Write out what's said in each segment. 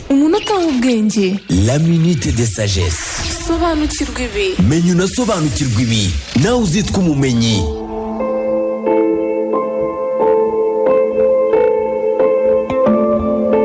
umunota w'ubwenge, la minute de sagesse. sobanukirwa ibi. menya unasobanukirwa ibi nawe uzitwa umumenyi.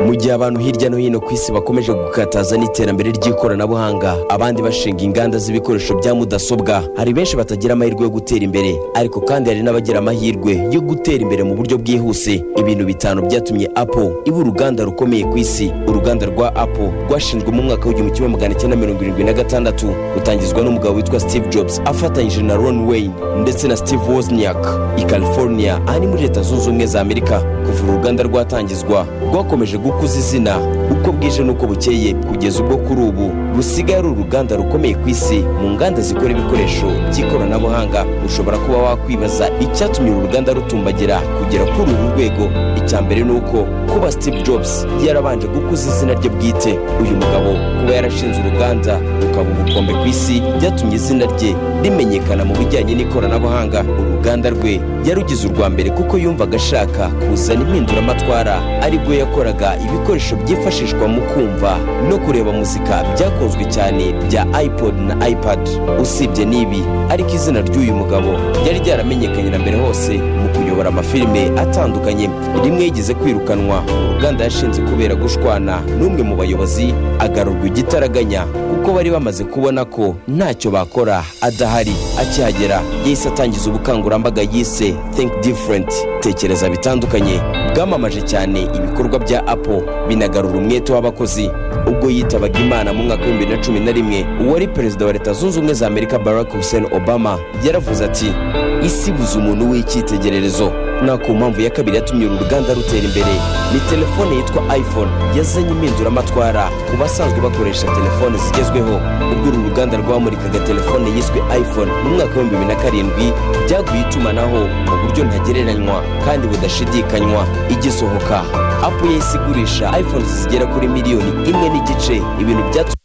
Mu gihe abantu hirya no hino ku isi bakomeje gukataza n'iterambere ry'ikoranabuhanga, abandi bashinga inganda z'ibikoresho bya mudasobwa, hari benshi batagira amahirwe yo gutera imbere, ariko kandi hari n'abagira amahirwe yo gutera imbere mu buryo bwihuse. Ibintu bitanu byatumye Apple iba uruganda rukomeye ku isi. Uruganda rwa Apple rwashinzwe mu mwaka w'1976 rutangizwa n'umugabo witwa Steve Jobs afatanyije na Ron Wayne ndetse na Steve Wozniak i California, ari muri Leta Zunze Ubumwe za Amerika. Kuva uruganda rwatangizwa, rwakomeje gukuza izina uko bwije n'uko bukeye, kugeza ubwo kuri ubu rusigaye ari uruganda rukomeye ku isi mu nganda zikora ibikoresho by'ikoranabuhanga. Ushobora kuba wakwibaza icyatumye uru ruganda rutumbagira kugera kuri uru rwego. Icya mbere ni uko kuba Steve Jobs yarabanje gukuza izina rye bwite. Uyu mugabo kuba yarashinze uruganda rukaba ubukombe ku isi, byatumye izina rye rimenyekana mu bijyanye n'ikoranabuhanga. Uruganda rwe yarugize urwa mbere kuko yumvaga ashaka kuzana impinduramatwara, aribwo yakoraga ibikoresho byifashishwa mu kumva no kureba muzika byakunzwe cyane bya iPod na iPad. Usibye n'ibi ariko izina ry'uyu mugabo ryari ryaramenyekanye na mbere hose mu kuyobora amafilime atandukanye. Rimwe yigeze kwirukanwa uruganda yashinze kubera gushwana n'umwe mu bayobozi, agarurwa igitaraganya kuko bari bamaze kubona ko ntacyo bakora adahari. Akihagera yahise atangiza ubukangurambaga yise Think Different, tekereza bitandukanye, bwamamaje cyane ibikorwa bya Apple binagarura umwete w'abakozi. Ubwo yitabaga Imana mu mwaka w'2011, uwari perezida wa Leta Zunze Ubumwe za Amerika Barack Hussein Obama yaravuze ati, isi buze umuntu w'icyitegererezo. Na ku mpamvu ya kabiri yatumye uru ruganda rutera imbere ni telefone yitwa iPhone yazanye impinduramatwara ku basanzwe bakoresha telefone zigezweho. Ubwo uru ruganda rwamurikaga telefone yiswe iPhone mu mwaka w'2007, byaguye itumanaho mu buryo ntagereranywa kandi budashidikanywa. Igisohoka, Apple yahise igurisha iPhone zigera kuri 1.5 miliyoni, ibintu byatumye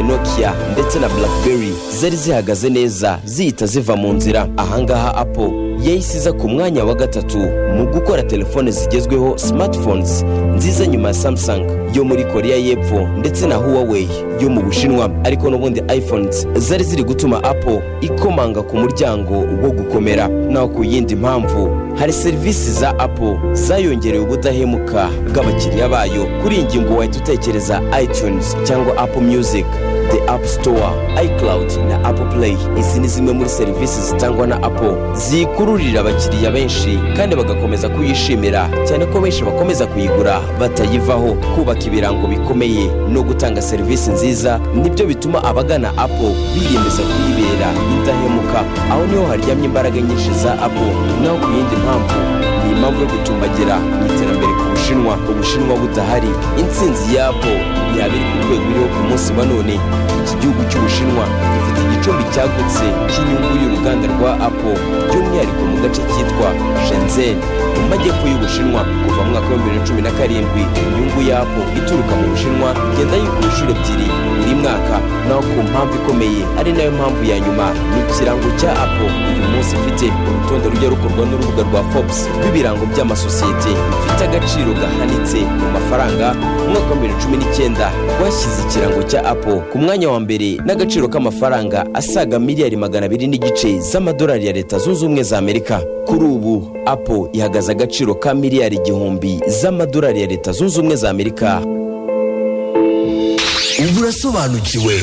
Nokia ndetse na BlackBerry zari zihagaze neza zihita ziva mu nzira. Ahangaha Apple yahise iza ku mwanya wa gatatu mu gukora telefone zigezweho smartphones nziza nyuma ya Samsung yo muri Korea y'Epfo ndetse na Huawei yo mu Bushinwa. Ariko n'ubundi iPhones zari ziri gutuma Apple ikomanga ku muryango wo gukomera. Naho ku yindi mpamvu, hari serivisi za Apple zayongerewe ubudahemuka bw'abakiriya bayo. Kuri iyi ngingo wahita utekereza iTunes cyangwa Apple Music, The App Store, iCloud na Apple Play. Izi ni zimwe muri serivisi zitangwa na Apple zikururira abakiriya benshi kandi bagakomeza kuyishimira, cyane ko benshi bakomeza kuyigura batayivaho. Kubaka ibirango bikomeye no gutanga serivisi nziza nibyo bituma abagana Apple biyemeza kuyibera indahemuka. Aho niho haryamye imbaraga nyinshi za Apple. Naho ku yindi mpamvu ni impamvu yo gutumbagira mu iterambere ku Bushinwa. Ubushinwa budahari, intsinzi ya Apple yabiri ku rwego iriho ku munsi wa none. Iki gihugu cy'Ubushinwa gifite igicumbi cyagutse cy'inyungu y'uruganda rwa Apple, by'umwihariko mu gace cyitwa Shenzhen mu majyepfo y'Ubushinwa. Kuva mu mwaka w'2017, inyungu ya Apple ituruka mu Bushinwa igenda yikuba inshuro 2 buri mwaka. Naho ku mpamvu ikomeye ari nayo mpamvu ya nyuma, ni ikirango cya Apple uyu munsi ifite urutonde rujya rukorwa n'urubuga rwa Forbes rw'ibirango by'amasosiyete bifite agaciro gahanitse mu mafaranga. Mu mwaka wa 2019 rwashyize ikirango cya Apple ku mwanya wa mbere n'agaciro k'amafaranga asaga miliyari 200 z'amadolari ya Leta Zunze Ubumwe za Amerika. Kuri ubu Apple ihagaze agaciro ka miliyari 1,000 z'amadolari ya Leta Zunze Ubumwe za Amerika. Ubu urasobanukiwe.